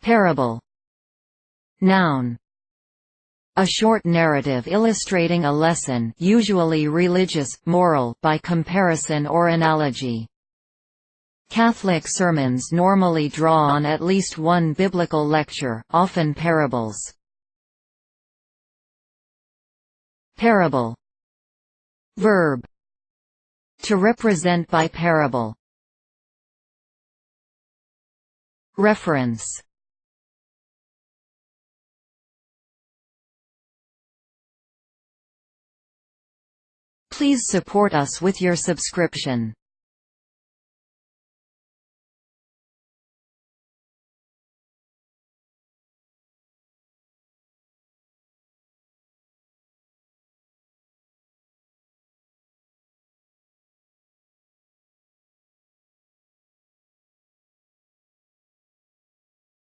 Parable. Noun. A short narrative illustrating a lesson, usually religious, moral, by comparison or analogy. Catholic sermons normally draw on at least one biblical lecture, often parables. Parable. Verb. To represent by parable. Reference. Please support us with your subscription.